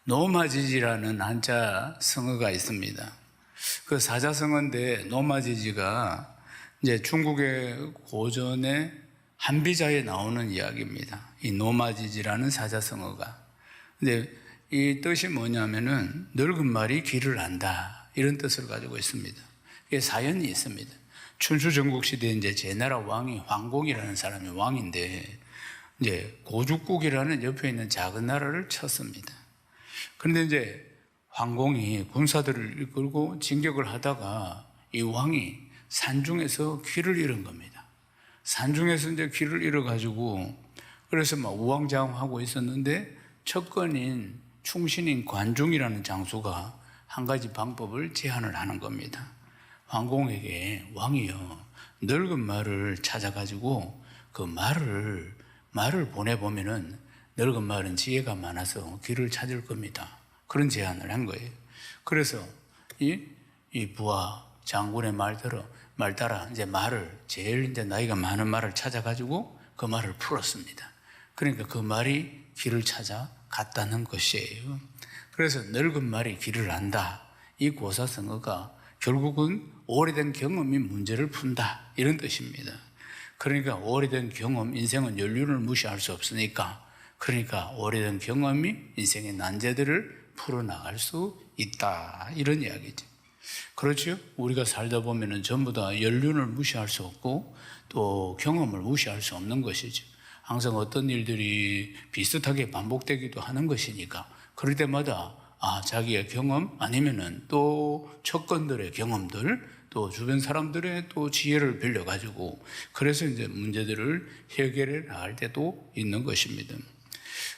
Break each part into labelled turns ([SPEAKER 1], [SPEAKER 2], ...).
[SPEAKER 1] 노마지지라는 한자 성어가 있습니다. 그 사자성어인데 노마지지가 이제 중국의 고전의 한비자에 나오는 이야기입니다. 이 노마지지라는 사자성어가. 근데 이 뜻이 뭐냐면은 늙은 말이 길을 안다, 이런 뜻을 가지고 있습니다. 이게 사연이 있습니다. 춘추 전국 시대에 이제 제나라 왕이 황공이라는 사람이 왕인데 이제 고죽국이라는 옆에 있는 작은 나라를 쳤습니다. 그런데 이제 황공이 군사들을 이끌고 진격을 하다가 이 왕이 산중에서 귀를 잃은 겁니다. 산중에서 이제 귀를 잃어가지고 그래서 막 우왕좌왕하고 있었는데 척건인 충신인 관중이라는 장수가 한 가지 방법을 제안을 하는 겁니다. 황공에게 왕이요, 늙은 말을 찾아가지고 그 말을 보내보면은 늙은 말은 지혜가 많아서 길을 찾을 겁니다. 그런 제안을 한 거예요. 그래서 이 부하 장군의 말 따라 이제 제일 이제 나이가 많은 말을 찾아가지고 그 말을 풀었습니다. 그러니까 그 말이 길을 찾아 갔다는 것이에요. 그래서 늙은 말이 길을 안다, 이 고사성어가 결국은 오래된 경험이 문제를 푼다, 이런 뜻입니다. 그러니까 오래된 경험, 인생은 연륜을 무시할 수 없으니까, 그러니까 오래된 경험이 인생의 난제들을 풀어나갈 수 있다, 이런 이야기죠. 그렇죠? 우리가 살다 보면은 전부 다 연륜을 무시할 수 없고 또 경험을 무시할 수 없는 것이죠. 항상 어떤 일들이 비슷하게 반복되기도 하는 것이니까 그럴 때마다 자기의 경험 아니면은 또 척건들의 경험들, 또 주변 사람들의 또 지혜를 빌려가지고 그래서 이제 문제들을 해결해 나갈 때도 있는 것입니다.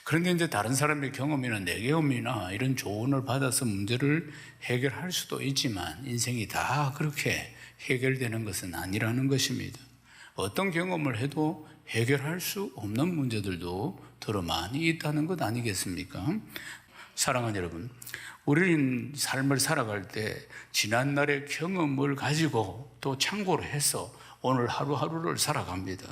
[SPEAKER 1] 그런데 이제 다른 사람의 경험이나 내 경험이나 이런 조언을 받아서 문제를 해결할 수도 있지만 인생이 다 그렇게 해결되는 것은 아니라는 것입니다. 어떤 경험을 해도 해결할 수 없는 문제들도 더러 많이 있다는 것 아니겠습니까? 사랑하는 여러분, 우리는 삶을 살아갈 때 지난날의 경험을 가지고 또 참고를 해서 오늘 하루하루를 살아갑니다.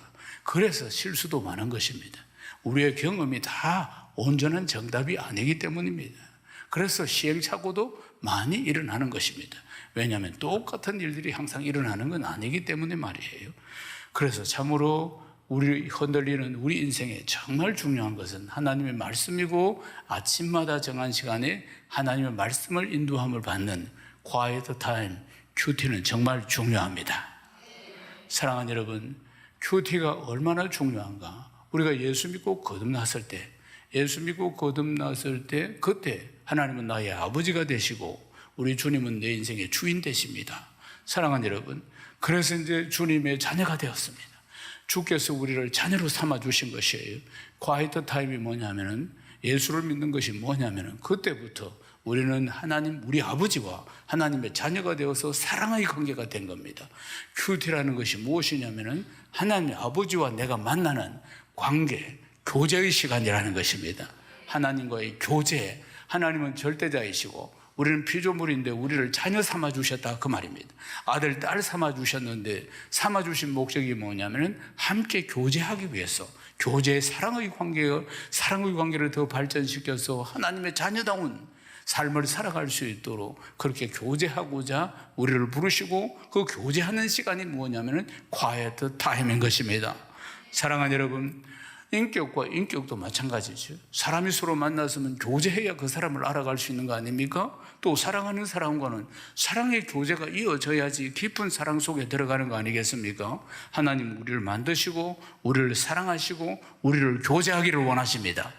[SPEAKER 1] 그래서 실수도 많은 것입니다. 우리의 경험이 다 온전한 정답이 아니기 때문입니다. 그래서 시행착오도 많이 일어나는 것입니다. 왜냐하면 똑같은 일들이 항상 일어나는 건 아니기 때문에 말이에요. 그래서 참으로 우리 흔들리는 우리 인생에 정말 중요한 것은 하나님의 말씀이고 아침마다 정한 시간에 하나님의 말씀을 인도함을 받는 quiet time, 큐티는 정말 중요합니다. 사랑하는 여러분, 큐티가 얼마나 중요한가? 우리가 예수 믿고 거듭났을 때, 그때 하나님은 나의 아버지가 되시고 우리 주님은 내 인생의 주인 되십니다. 사랑하는 여러분, 그래서 이제 주님의 자녀가 되었습니다. 주께서 우리를 자녀로 삼아주신 것이에요. quiet time이 뭐냐면은, 예수를 믿는 것이 뭐냐면은 그때부터 우리는 하나님, 우리 아버지와 하나님의 자녀가 되어서 사랑의 관계가 된 겁니다. 큐티라는 것이 무엇이냐면은 하나님의 아버지와 내가 만나는 관계, 교제의 시간이라는 것입니다. 하나님과의 교제, 하나님은 절대자이시고 우리는 피조물인데 우리를 자녀 삼아주셨다, 그 말입니다. 아들, 딸 삼아주셨는데 삼아주신 목적이 뭐냐면은 함께 교제하기 위해서, 교제의 사랑의 관계를 더 발전시켜서 하나님의 자녀다운 삶을 살아갈 수 있도록 그렇게 교제하고자 우리를 부르시고, 그 교제하는 시간이 뭐냐면은 quiet time인 것입니다. 사랑하는 여러분, 인격과 인격도 마찬가지죠. 사람이 서로 만났으면 교제해야 그 사람을 알아갈 수 있는 거 아닙니까? 또 사랑하는 사람과는 사랑의 교제가 이어져야지 깊은 사랑 속에 들어가는 거 아니겠습니까? 하나님 우리를 만드시고 우리를 사랑하시고 우리를 교제하기를 원하십니다.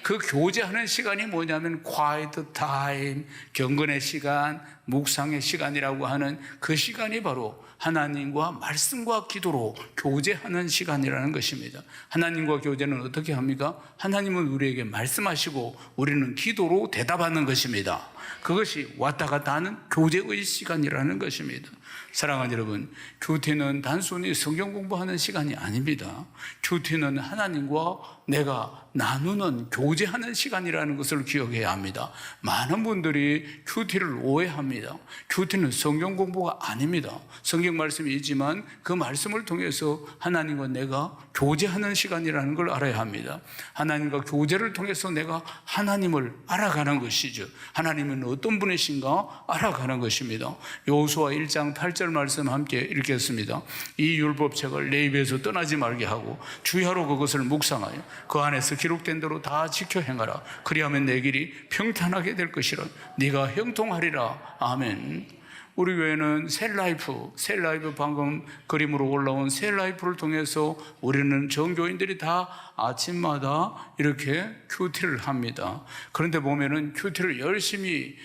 [SPEAKER 1] 그 교제하는 시간이 뭐냐면 quiet time, 경건의 시간, 묵상의 시간이라고 하는 그 시간이 바로 하나님과 말씀과 기도로 교제하는 시간이라는 것입니다. 하나님과 교제는 어떻게 합니까? 하나님은 우리에게 말씀하시고 우리는 기도로 대답하는 것입니다. 그것이 왔다 갔다 하는 교제의 시간이라는 것입니다. 사랑하는 여러분, 큐티는 단순히 성경 공부하는 시간이 아닙니다. 큐티는 하나님과 내가 나누는 교제하는 시간이라는 것을 기억해야 합니다. 많은 분들이 큐티를 오해합니다. 아닙니다. 큐티는 성경 공부가 아닙니다. 성경 말씀이 있지만 그 말씀을 통해서 하나님과 내가 교제하는 시간이라는 걸 알아야 합니다. 하나님과 교제를 통해서 내가 하나님을 알아가는 것이죠. 하나님은 어떤 분이신가 알아가는 것입니다. 여호수아 1장 8절 말씀 함께 읽겠습니다. 이 율법책을 내 입에서 떠나지 말게 하고 주야로 그것을 묵상하여 그 안에서 기록된 대로 다 지켜 행하라. 그리하면 내 길이 평탄하게 될 것이라. 네가 형통하리라. 아멘. 우리 교회는 셀라이프 방금 그림으로 올라온 셀라이프를 통해서 우리는 정교인들이 다 아침마다 이렇게 큐티를 합니다. 그런데 보면은 큐티를 열심히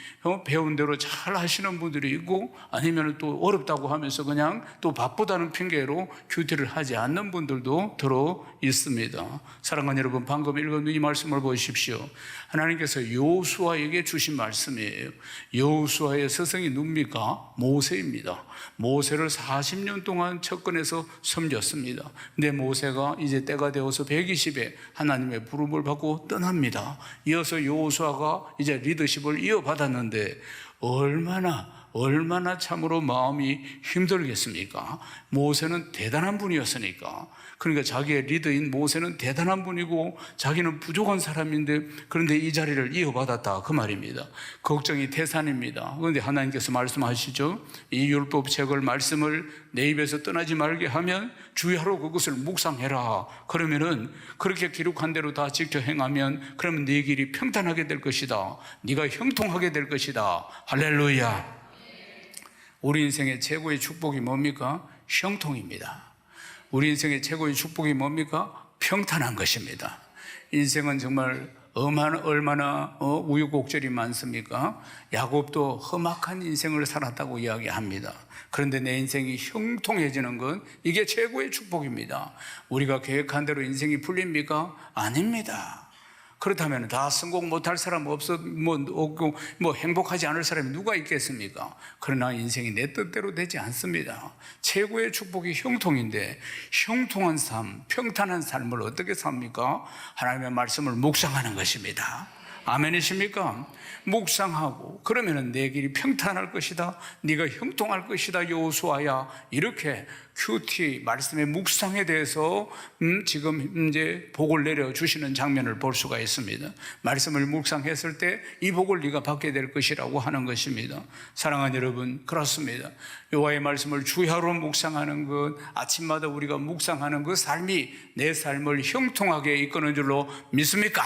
[SPEAKER 1] 배운 대로 잘 하시는 분들이 있고, 아니면 또 어렵다고 하면서 그냥 또 바쁘다는 핑계로 큐티를 하지 않는 분들도 들어 있습니다. 사랑하는 여러분, 방금 읽은 이 말씀을 보십시오. 하나님께서 여호수아에게 주신 말씀이에요. 여호수아의 스승이 누굽니까? 모세입니다. 모세를 40년 동안 접근해서 섬겼습니다. 근데 모세가 이제 때가 되어서 120에 하나님의 부름을 받고 떠납니다. 이어서 여호수아가 이제 리더십을 이어받았는데 얼마나 참으로 마음이 힘들겠습니까? 모세는 대단한 분이었으니까. 그러니까 자기의 리더인 모세는 대단한 분이고 자기는 부족한 사람인데, 그런데 이 자리를 이어받았다 그 말입니다. 걱정이 태산입니다. 그런데 하나님께서 말씀하시죠. 이 율법책을 말씀을 내 입에서 떠나지 말게 하면 주야로 그것을 묵상해라. 그러면은 그렇게 기록한 대로 다 지켜 행하면 그러면 네 길이 평탄하게 될 것이다. 네가 형통하게 될 것이다. 할렐루야. 우리 인생의 최고의 축복이 뭡니까? 형통입니다. 우리 인생의 최고의 축복이 뭡니까? 평탄한 것입니다. 인생은 정말 얼마나 우유곡절이 많습니까? 야곱도 험악한 인생을 살았다고 이야기합니다. 그런데 내 인생이 형통해지는 건 이게 최고의 축복입니다. 우리가 계획한 대로 인생이 풀립니까? 아닙니다. 그렇다면 다 성공 못할 사람 없고 행복하지 않을 사람이 누가 있겠습니까? 그러나 인생이 내 뜻대로 되지 않습니다. 최고의 축복이 형통인데, 형통한 삶, 평탄한 삶을 어떻게 삽니까? 하나님의 말씀을 묵상하는 것입니다. 아멘이십니까? 묵상하고 그러면은 내 길이 평탄할 것이다. 네가 형통할 것이다. 여호수아야. 이렇게 큐티 말씀의 묵상에 대해서 지금 이제 복을 내려 주시는 장면을 볼 수가 있습니다. 말씀을 묵상했을 때 이 복을 네가 받게 될 것이라고 하는 것입니다. 사랑하는 여러분, 그렇습니다. 여호와의 말씀을 주야로 묵상하는 것, 아침마다 우리가 묵상하는 그 삶이 내 삶을 형통하게 이끄는 줄로 믿습니까?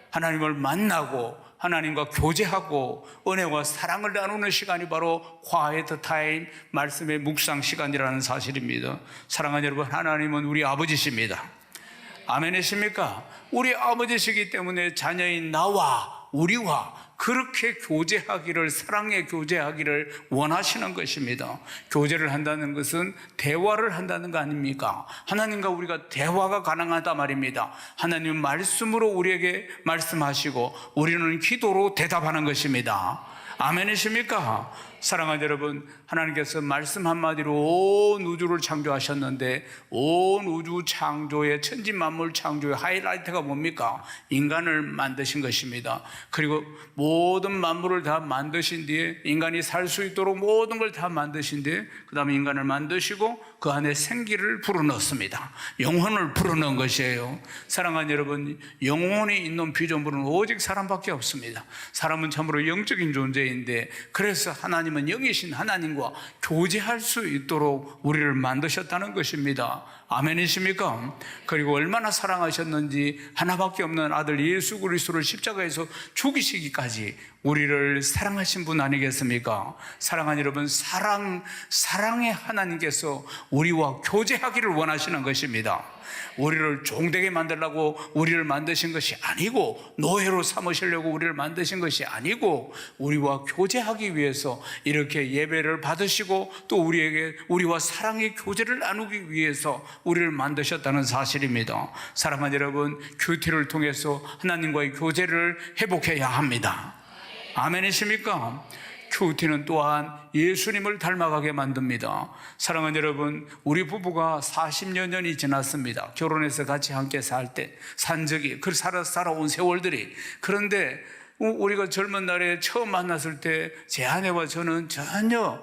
[SPEAKER 1] 하나님을 만나고 하나님과 교제하고 은혜와 사랑을 나누는 시간이 바로 quiet time, 말씀의 묵상 시간이라는 사실입니다. 사랑하는 여러분, 하나님은 우리 아버지십니다. 아멘이십니까? 우리 아버지시기 때문에 자녀인 나와 우리와 그렇게 교제하기를, 사랑에 교제하기를 원하시는 것입니다. 교제를 한다는 것은 대화를 한다는 거 아닙니까? 하나님과 우리가 대화가 가능하단 말입니다. 하나님은 말씀으로 우리에게 말씀하시고 우리는 기도로 대답하는 것입니다. 아멘이십니까? 사랑하는 여러분, 하나님께서 말씀 한마디로 온 우주를 창조하셨는데, 온 우주 창조의, 천지만물 창조의 하이라이트가 뭡니까? 인간을 만드신 것입니다. 그리고 모든 만물을 다 만드신 뒤에, 인간이 살 수 있도록 모든 걸 다 만드신 뒤에, 그 다음에 인간을 만드시고 그 안에 생기를 불어넣습니다. 영혼을 불어넣은 것이에요. 사랑하는 여러분, 영혼이 있는 피조물은 오직 사람밖에 없습니다. 사람은 참으로 영적인 존재인데, 그래서 하나님은 영이신 하나님과 교제할 수 있도록 우리를 만드셨다는 것입니다. 아멘이십니까? 그리고 얼마나 사랑하셨는지 하나밖에 없는 아들 예수 그리스도를 십자가에서 죽이시기까지 우리를 사랑하신 분 아니겠습니까? 사랑하는 여러분, 사랑의 하나님께서 우리와 교제하기를 원하시는 것입니다. 우리를 종되게 만들려고 우리를 만드신 것이 아니고, 노예로 삼으시려고 우리를 만드신 것이 아니고, 우리와 교제하기 위해서 이렇게 예배를 받으시고 또 우리와 사랑의 교제를 나누기 위해서 우리를 만드셨다는 사실입니다. 사랑하는 여러분, 큐티를 통해서 하나님과의 교제를 회복해야 합니다. 아멘이십니까? 큐티는 또한 예수님을 닮아가게 만듭니다. 사랑하는 여러분, 우리 부부가 40여 년이 지났습니다. 결혼해서 같이 함께 산 적이, 살아온 세월들이. 그런데 우리가 젊은 날에 처음 만났을 때 제 아내와 저는 전혀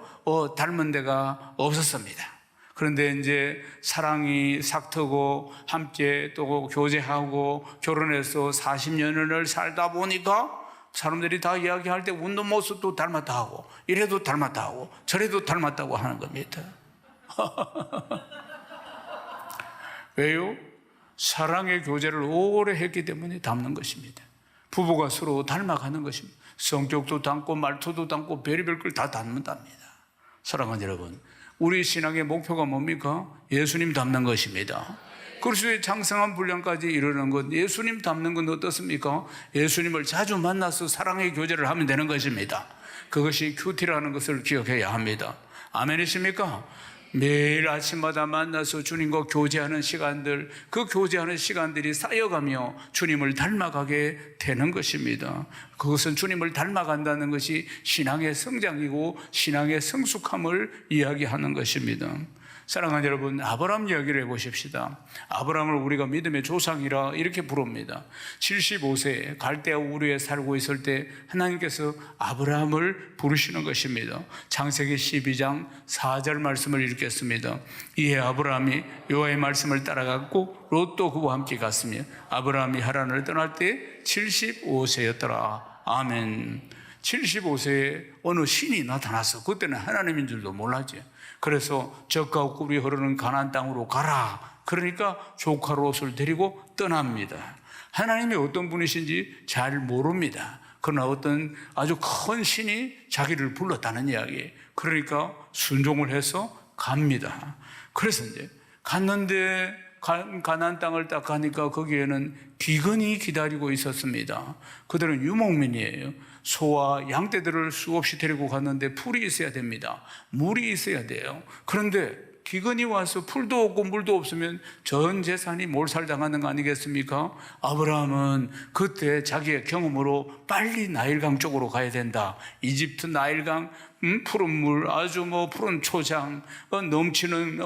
[SPEAKER 1] 닮은 데가 없었습니다. 그런데 이제 사랑이 삭트고 함께 또 교제하고 결혼해서 40년을 살다 보니까 사람들이 다 이야기할 때 웃는 모습도 닮았다 하고 이래도 닮았다 하고 저래도 닮았다고 하는 겁니다. 왜요? 사랑의 교제를 오래 했기 때문에 닮는 것입니다. 부부가 서로 닮아가는 것입니다. 성격도 닮고 말투도 닮고 별의별 걸 다 닮는답니다. 사랑하는 여러분, 우리 신앙의 목표가 뭡니까? 예수님 닮는 것입니다. 그리스도의 장성한 분량까지 이르는 것, 예수님 닮는 건 어떻습니까? 예수님을 자주 만나서 사랑의 교제를 하면 되는 것입니다. 그것이 큐티라는 것을 기억해야 합니다. 아멘이십니까? 매일 아침마다 만나서 주님과 교제하는 시간들, 그 교제하는 시간들이 쌓여가며 주님을 닮아가게 되는 것입니다. 그것은 주님을 닮아간다는 것이 신앙의 성장이고 신앙의 성숙함을 이야기하는 것입니다. 사랑하는 여러분, 아브라함 이야기를 해보십시다. 아브라함을 우리가 믿음의 조상이라 이렇게 부릅니다. 75세에 갈대아 우르에 살고 있을 때 하나님께서 아브라함을 부르시는 것입니다. 창세기 12장 4절 말씀을 읽겠습니다. 이에 아브라함이 여호와의 말씀을 따라갔고 롯도 그와 함께 갔으며 아브라함이 하란을 떠날 때 75세였더라. 아멘. 75세에 어느 신이 나타났어. 그때는 하나님인 줄도 몰랐지. 그래서 젖과 꿀이 흐르는 가나안 땅으로 가라. 그러니까 조카 롯을 데리고 떠납니다. 하나님이 어떤 분이신지 잘 모릅니다. 그러나 어떤 아주 큰 신이 자기를 불렀다는 이야기. 그러니까 순종을 해서 갑니다. 그래서 이제 갔는데 가나안 땅을 딱 가니까 거기에는 기근이 기다리고 있었습니다. 그들은 유목민이에요. 소와 양떼들을 수없이 데리고 갔는데 풀이 있어야 됩니다. 물이 있어야 돼요. 그런데 기근이 와서 풀도 없고 물도 없으면 전 재산이 몰살당하는 거 아니겠습니까? 아브라함은 그때 자기의 경험으로 빨리 나일강 쪽으로 가야 된다. 이집트 나일강, 푸른 물, 아주 푸른 초장, 넘치는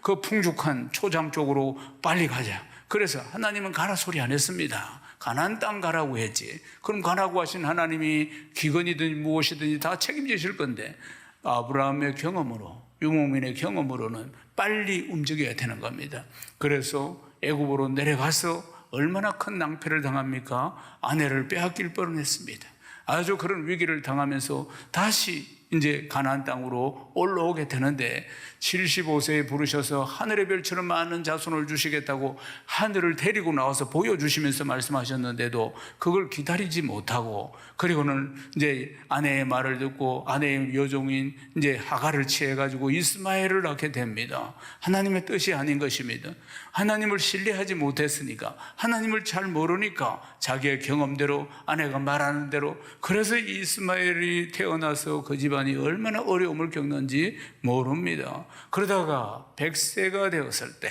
[SPEAKER 1] 그 풍족한 초장 쪽으로 빨리 가자. 그래서 하나님은 가라 소리 안 했습니다. 가나안 땅 가라고 했지. 그럼 가라고 하신 하나님이 기근이든 무엇이든지 다 책임지실 건데 아브라함의 경험으로, 유목민의 경험으로는 빨리 움직여야 되는 겁니다. 그래서 애굽으로 내려가서 얼마나 큰 낭패를 당합니까? 아내를 빼앗길 뻔했습니다. 아주 그런 위기를 당하면서 다시 이제 가나안 땅으로 올라오게 되는데 75세에 부르셔서 하늘의 별처럼 많은 자손을 주시겠다고 하늘을 데리고 나와서 보여주시면서 말씀하셨는데도 그걸 기다리지 못하고 그리고는 이제 아내의 말을 듣고 아내의 여종인 이제 하갈을 취해가지고 이스마엘을 낳게 됩니다. 하나님의 뜻이 아닌 것입니다. 하나님을 신뢰하지 못했으니까 하나님을 잘 모르니까 자기의 경험대로 아내가 말하는 대로 그래서 이스마엘이 태어나서 그 집안이 얼마나 어려움을 겪는지 모릅니다. 그러다가 100세가 되었을 때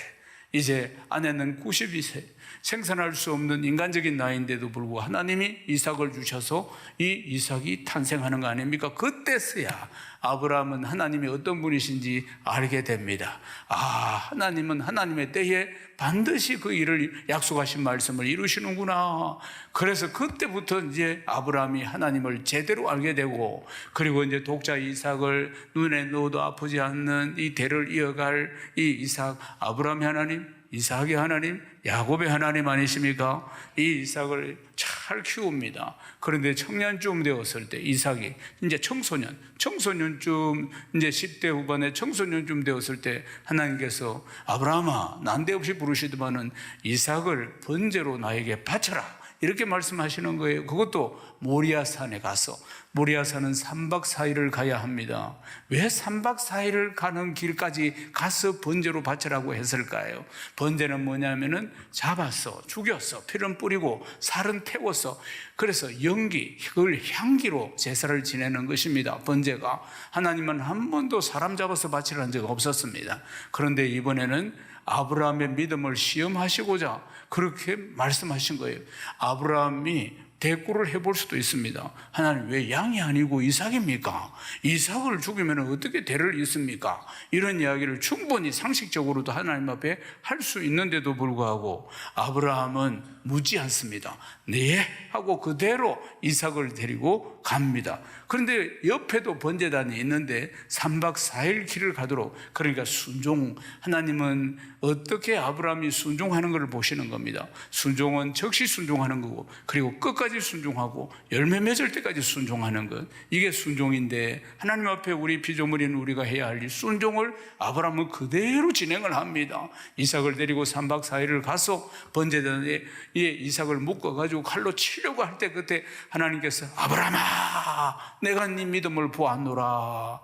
[SPEAKER 1] 이제 아내는 92세 생산할 수 없는 인간적인 나이인데도 불구하고 하나님이 이삭을 주셔서 이 이삭이 탄생하는 거 아닙니까? 그때서야 아브라함은 하나님이 어떤 분이신지 알게 됩니다. 하나님은 하나님의 때에 반드시 그 일을 약속하신 말씀을 이루시는구나. 그래서 그때부터 이제 아브라함이 하나님을 제대로 알게 되고 그리고 이제 독자 이삭을 눈에 넣어도 아프지 않는 이 대를 이어갈 이 이삭, 아브라함의 하나님, 이삭의 하나님, 야곱의 하나님 아니십니까? 이 이삭을 잘 키웁니다. 그런데 청년쯤 되었을 때 이삭이 이제 청소년쯤 이제 10대 후반에 청소년쯤 되었을 때 하나님께서 아브라함아 난데없이 부르시더만은 이삭을 번제로 나에게 바쳐라. 이렇게 말씀하시는 거예요. 그것도 모리아산에 가서 모리아산은 3박 4일을 가야 합니다. 왜 3박 4일을 가는 길까지 가서 번제로 바치라고 했을까요? 번제는 뭐냐면은 잡았어, 죽였어, 피를 뿌리고 살은 태웠어. 그래서 그걸 향기로 제사를 지내는 것입니다. 번제가 하나님은 한 번도 사람 잡아서 바치라는 적 없었습니다. 그런데 이번에는 아브라함의 믿음을 시험하시고자 그렇게 말씀하신 거예요. 아브라함이 대꾸를 해볼 수도 있습니다. 하나님 왜 양이 아니고 이삭입니까? 이삭을 죽이면 어떻게 대를 잇습니까? 이런 이야기를 충분히 상식적으로도 하나님 앞에 할 수 있는데도 불구하고 아브라함은 묻지 않습니다. 네 하고 그대로 이삭을 데리고 갑니다. 그런데 옆에도 번제단이 있는데 3박 4일 길을 가도록, 그러니까 순종, 하나님은 어떻게 아브라함이 순종하는 것을 보시는 겁니다. 순종은 즉시 순종하는 거고, 그리고 끝까지 순종하고 열매 맺을 때까지 순종하는 것, 이게 순종인데, 하나님 앞에 우리 피조물인 우리가 해야 할 이 순종을 아브라함은 그대로 진행을 합니다. 이삭을 데리고 3박 4일을 가서 번제단에 이삭을 묶어가지고 칼로 치려고 할 때, 그때 하나님께서 아브라함아, 내가 네 믿음을 보았노라,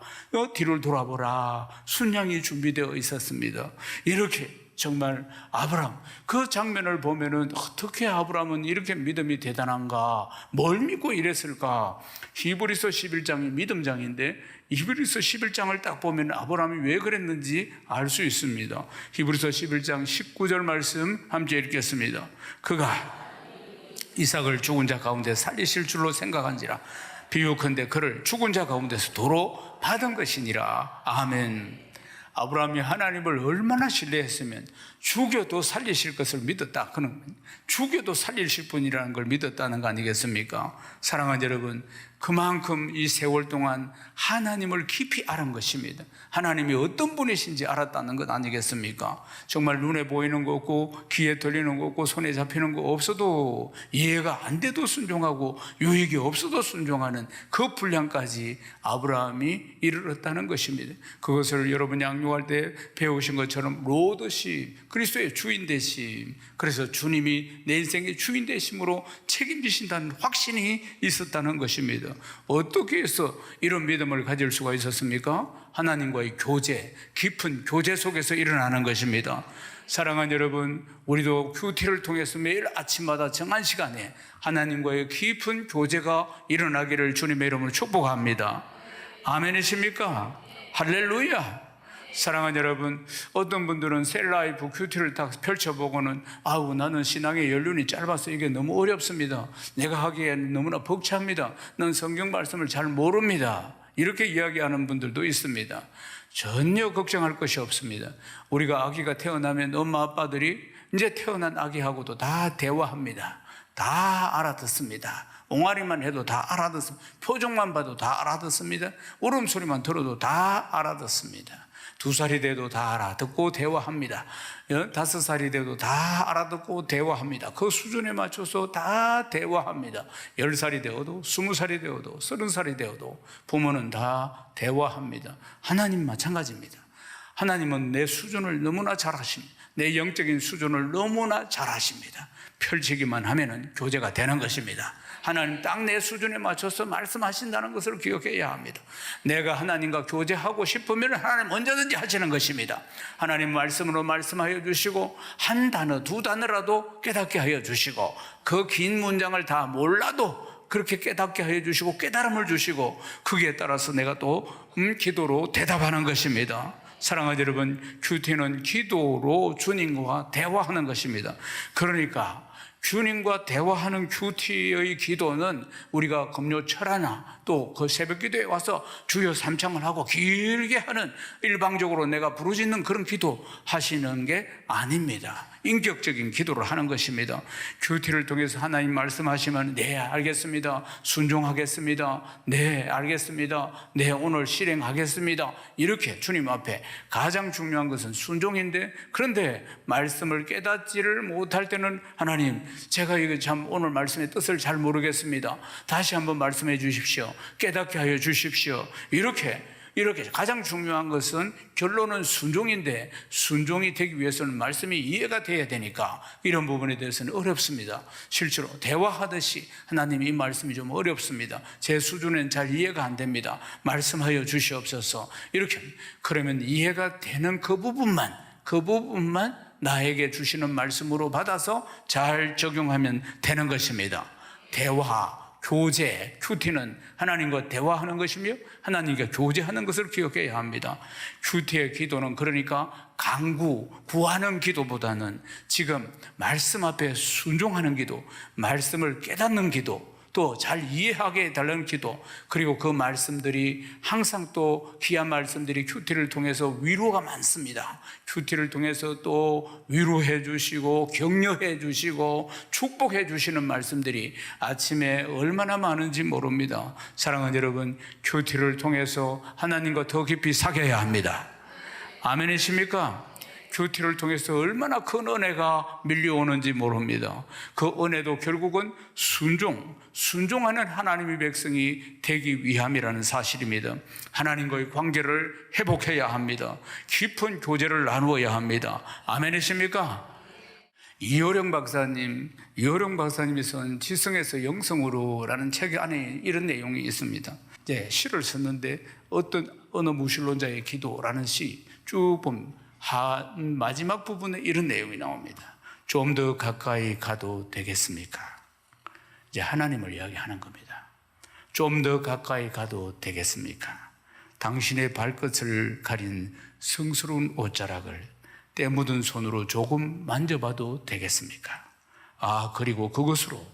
[SPEAKER 1] 뒤를 돌아보라, 순양이 준비되어 있었습니다. 이렇게 정말 아브라함, 그 장면을 보면은 어떻게 아브라함은 이렇게 믿음이 대단한가, 뭘 믿고 이랬을까. 히브리서 11장이 믿음장인데 히브리서 11장을 딱 보면 아브라함이 왜 그랬는지 알 수 있습니다. 히브리서 11장 19절 말씀 함께 읽겠습니다. 그가 이삭을 죽은 자 가운데 살리실 줄로 생각한지라 비유컨대 그를 죽은 자 가운데서 도로 받은 것이니라. 아멘. 아브라함이 하나님을 얼마나 신뢰했으면 죽여도 살리실 것을 믿었다. 그는 죽여도 살리실 분이라는 걸 믿었다는 거 아니겠습니까? 사랑하는 여러분, 그만큼 이 세월 동안 하나님을 깊이 알은 것입니다. 하나님이 어떤 분이신지 알았다는 것 아니겠습니까? 정말 눈에 보이는 거 없고 귀에 들리는 거 없고 손에 잡히는 거 없어도, 이해가 안 돼도 순종하고 유익이 없어도 순종하는 그 분량까지 아브라함이 이르렀다는 것입니다. 그것을 여러분 양육할 때 배우신 것처럼 로드십, 그리스도의 주인 되심, 그래서 주님이 내 인생의 주인 되심으로 책임지신다는 확신이 있었다는 것입니다. 어떻게 해서 이런 믿음을 가질 수가 있었습니까? 하나님과의 교제, 깊은 교제 속에서 일어나는 것입니다. 사랑하는 여러분, 우리도 큐티를 통해서 매일 아침마다 정한 시간에 하나님과의 깊은 교제가 일어나기를 주님의 이름으로 축복합니다. 아멘이십니까? 할렐루야. 사랑하는 여러분, 어떤 분들은 셀라이프 큐티를 딱 펼쳐보고는 아우, 나는 신앙의 연륜이 짧아서 이게 너무 어렵습니다. 내가 하기에는 너무나 벅찹니다. 난 성경 말씀을 잘 모릅니다. 이렇게 이야기하는 분들도 있습니다. 전혀 걱정할 것이 없습니다. 우리가 아기가 태어나면 엄마 아빠들이 이제 태어난 아기하고도 다 대화합니다. 다 알아듣습니다. 옹알이만 해도 다 알아듣습니다. 표정만 봐도 다 알아듣습니다. 울음소리만 들어도 다 알아듣습니다. 2살이 돼도 다 알아듣고 대화합니다. 5살이 돼도 다 알아듣고 대화합니다. 그 수준에 맞춰서 다 대화합니다. 10살이 되어도 20살이 되어도 30살이 되어도 부모는 다 대화합니다. 하나님 마찬가지입니다. 하나님은 내 수준을 너무나 잘 아십니다. 내 영적인 수준을 너무나 잘 아십니다. 펼치기만 하면은 교제가 되는 것입니다. 하나님 딱 내 수준에 맞춰서 말씀하신다는 것을 기억해야 합니다. 내가 하나님과 교제하고 싶으면 하나님 언제든지 하시는 것입니다. 하나님 말씀으로 말씀하여 주시고, 한 단어, 2단어라도 깨닫게 하여 주시고, 그 긴 문장을 다 몰라도 그렇게 깨닫게 하여 주시고 깨달음을 주시고, 거기에 따라서 내가 또 기도로 대답하는 것입니다. 사랑하는 여러분, 큐티는 기도로 주님과 대화하는 것입니다. 그러니까 주님과 대화하는 큐티의 기도는 우리가 금요 철하나 또 그 새벽 기도에 와서 주여 삼창을 하고 길게 하는, 일방적으로 내가 부르짖는 그런 기도 하시는 게 아닙니다. 인격적인 기도를 하는 것입니다. 큐티를 통해서 하나님 말씀하시면 네 알겠습니다, 순종하겠습니다, 네 알겠습니다, 네 오늘 실행하겠습니다, 이렇게 주님 앞에. 가장 중요한 것은 순종인데, 그런데 말씀을 깨닫지를 못할 때는 하나님, 제가 이거 참 오늘 말씀의 뜻을 잘 모르겠습니다, 다시 한번 말씀해 주십시오, 깨닫게 하여 주십시오, 이렇게 가장 중요한 것은 결론은 순종인데, 순종이 되기 위해서는 말씀이 이해가 돼야 되니까 이런 부분에 대해서는 어렵습니다. 실제로 대화하듯이 하나님 이 말씀이 좀 어렵습니다, 제 수준엔 잘 이해가 안 됩니다, 말씀하여 주시옵소서. 이렇게 그러면 이해가 되는 그 부분만 나에게 주시는 말씀으로 받아서 잘 적용하면 되는 것입니다. 대화, 교제, 큐티는 하나님과 대화하는 것이며 하나님과 교제하는 것을 기억해야 합니다. 큐티의 기도는 그러니까 구하는 기도보다는 지금 말씀 앞에 순종하는 기도, 말씀을 깨닫는 기도, 또 잘 이해하게 해달라는 기도, 그리고 그 말씀들이 항상 또 귀한 말씀들이 큐티를 통해서 위로가 많습니다. 큐티를 통해서 또 위로해 주시고 격려해 주시고 축복해 주시는 말씀들이 아침에 얼마나 많은지 모릅니다. 사랑하는 여러분, 큐티를 통해서 하나님과 더 깊이 사귀어야 합니다. 아멘이십니까? 큐티를 통해서 얼마나 큰 은혜가 밀려오는지 모릅니다. 그 은혜도 결국은 순종하는 하나님의 백성이 되기 위함이라는 사실입니다. 하나님과의 관계를 회복해야 합니다. 깊은 교제를 나누어야 합니다. 아멘이십니까? 이효령 박사님이 쓴 지성에서 영성으로라는 책 안에 이런 내용이 있습니다. 시를 썼는데 어느 무신론자의 기도라는 시 쭉 보면 마지막 부분에 이런 내용이 나옵니다. 좀 더 가까이 가도 되겠습니까? 이제 하나님을 이야기하는 겁니다. 좀 더 가까이 가도 되겠습니까? 당신의 발끝을 가린 성스러운 옷자락을 때 묻은 손으로 조금 만져봐도 되겠습니까? 그리고 그것으로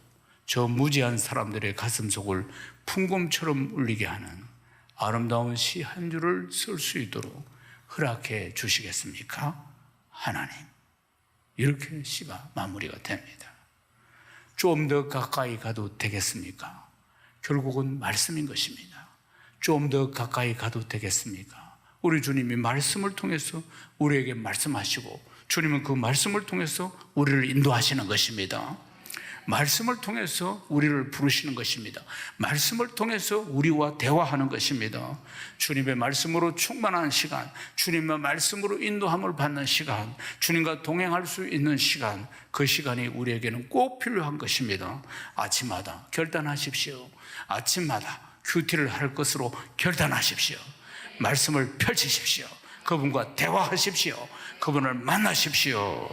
[SPEAKER 1] 저 무지한 사람들의 가슴속을 풍금처럼 울리게 하는 아름다운 시 한 줄을 쓸 수 있도록 허락해 주시겠습니까? 하나님. 이렇게 시가 마무리가 됩니다. 좀 더 가까이 가도 되겠습니까? 결국은 말씀인 것입니다. 좀 더 가까이 가도 되겠습니까? 우리 주님이 말씀을 통해서 우리에게 말씀하시고, 주님은 그 말씀을 통해서 우리를 인도하시는 것입니다. 말씀을 통해서 우리를 부르시는 것입니다. 말씀을 통해서 우리와 대화하는 것입니다. 주님의 말씀으로 충만한 시간, 주님의 말씀으로 인도함을 받는 시간, 주님과 동행할 수 있는 시간, 그 시간이 우리에게는 꼭 필요한 것입니다. 아침마다 결단하십시오. 아침마다 큐티를 할 것으로 결단하십시오. 말씀을 펼치십시오. 그분과 대화하십시오. 그분을 만나십시오.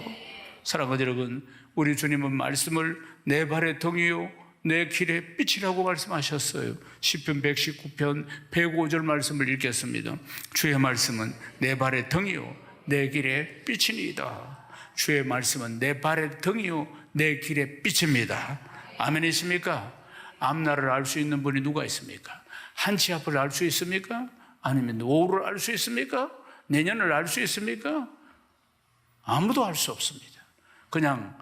[SPEAKER 1] 사랑하는 여러분, 우리 주님은 말씀을 내 발의 등이요 내 길의 빛이라고 말씀하셨어요. 시편 119편 105절 말씀을 읽겠습니다. 주의 말씀은 내 발의 등이요 내 길의 빛이니이다. 주의 말씀은 내 발의 등이요 내 길의 빛입니다. 아멘이십니까? 앞날을 알 수 있는 분이 누가 있습니까? 한치 앞을 알 수 있습니까? 아니면 노후를 알 수 있습니까? 내년을 알 수 있습니까? 아무도 알 수 없습니다. 그냥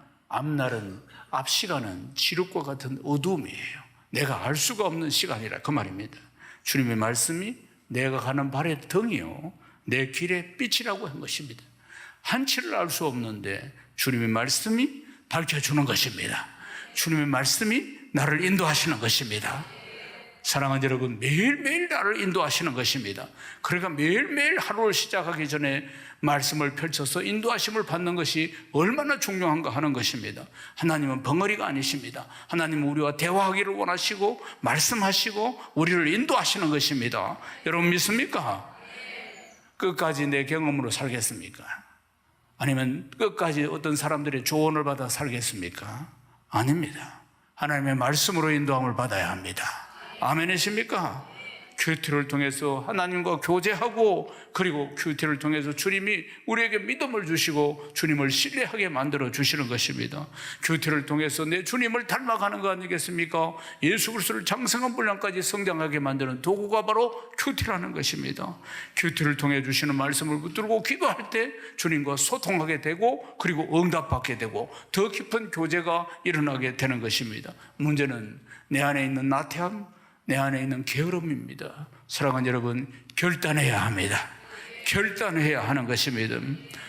[SPEAKER 1] 앞 시간은 지륵과 같은 어두움이에요. 내가 알 수가 없는 시간이라 그 말입니다. 주님의 말씀이 내가 가는 발의 등이요 내 길의 빛이라고 한 것입니다. 한치를 알 수 없는데 주님의 말씀이 밝혀주는 것입니다. 주님의 말씀이 나를 인도하시는 것입니다. 사랑하는 여러분, 매일매일 나를 인도하시는 것입니다. 그러니까 매일매일 하루를 시작하기 전에 말씀을 펼쳐서 인도하심을 받는 것이 얼마나 중요한가 하는 것입니다. 하나님은 벙어리가 아니십니다. 하나님은 우리와 대화하기를 원하시고 말씀하시고 우리를 인도하시는 것입니다. 여러분 믿습니까? 끝까지 내 경험으로 살겠습니까? 아니면 끝까지 어떤 사람들의 조언을 받아 살겠습니까? 아닙니다. 하나님의 말씀으로 인도함을 받아야 합니다. 아멘이십니까? 큐티를 통해서 하나님과 교제하고, 그리고 큐티를 통해서 주님이 우리에게 믿음을 주시고 주님을 신뢰하게 만들어 주시는 것입니다. 큐티를 통해서 내 주님을 닮아가는 거 아니겠습니까? 예수 그리스도를 장성한 분량까지 성장하게 만드는 도구가 바로 큐티라는 것입니다. 큐티를 통해 주시는 말씀을 붙들고 기도할 때 주님과 소통하게 되고, 그리고 응답받게 되고 더 깊은 교제가 일어나게 되는 것입니다. 문제는 내 안에 있는 나태함, 내 안에 있는 게으름입니다. 사랑하는 여러분, 결단해야 합니다. 결단해야 하는 것입니다.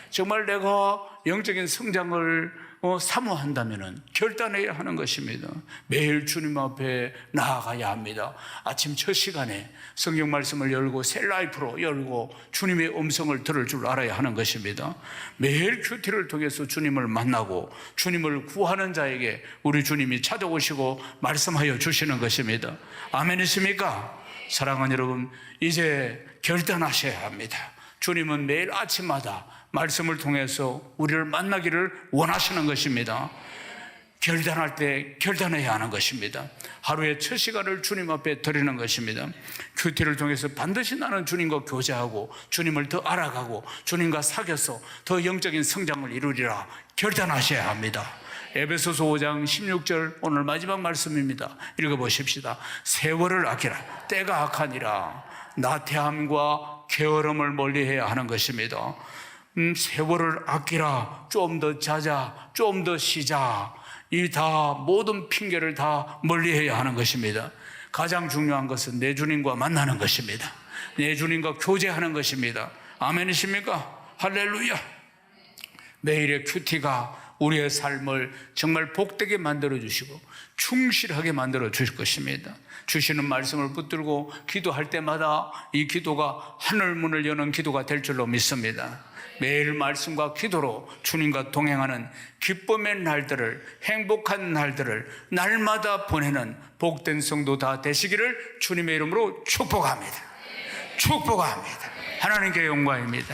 [SPEAKER 1] 정말 내가 영적인 성장을 사모한다면 결단해야 하는 것입니다. 매일 주님 앞에 나아가야 합니다. 아침 첫 시간에 성경 말씀을 열고 셀라이프로 열고 주님의 음성을 들을 줄 알아야 하는 것입니다. 매일 큐티를 통해서 주님을 만나고 주님을 구하는 자에게 우리 주님이 찾아오시고 말씀하여 주시는 것입니다. 아멘이십니까? 사랑하는 여러분, 이제 결단하셔야 합니다. 주님은 매일 아침마다 말씀을 통해서 우리를 만나기를 원하시는 것입니다. 결단할 때 결단해야 하는 것입니다. 하루의 첫 시간을 주님 앞에 드리는 것입니다. 큐티를 통해서 반드시 나는 주님과 교제하고 주님을 더 알아가고 주님과 사귀어서 더 영적인 성장을 이루리라 결단하셔야 합니다. 에베소서 5장 16절 오늘 마지막 말씀입니다. 읽어보십시다. 세월을 아끼라. 때가 악하니라. 나태함과 게으름을 멀리해야 하는 것입니다. 세월을 아끼라. 좀 더 자자. 좀 더 쉬자. 이 다 모든 핑계를 다 멀리해야 하는 것입니다. 가장 중요한 것은 내 주님과 만나는 것입니다. 내 주님과 교제하는 것입니다. 아멘이십니까? 할렐루야. 매일의 큐티가 우리의 삶을 정말 복되게 만들어 주시고 충실하게 만들어 주실 것입니다. 주시는 말씀을 붙들고 기도할 때마다 이 기도가 하늘문을 여는 기도가 될 줄로 믿습니다. 매일 말씀과 기도로 주님과 동행하는 기쁨의 날들을, 행복한 날들을 날마다 보내는 복된 성도 다 되시기를 주님의 이름으로 축복합니다. 축복합니다. 하나님께 영광입니다.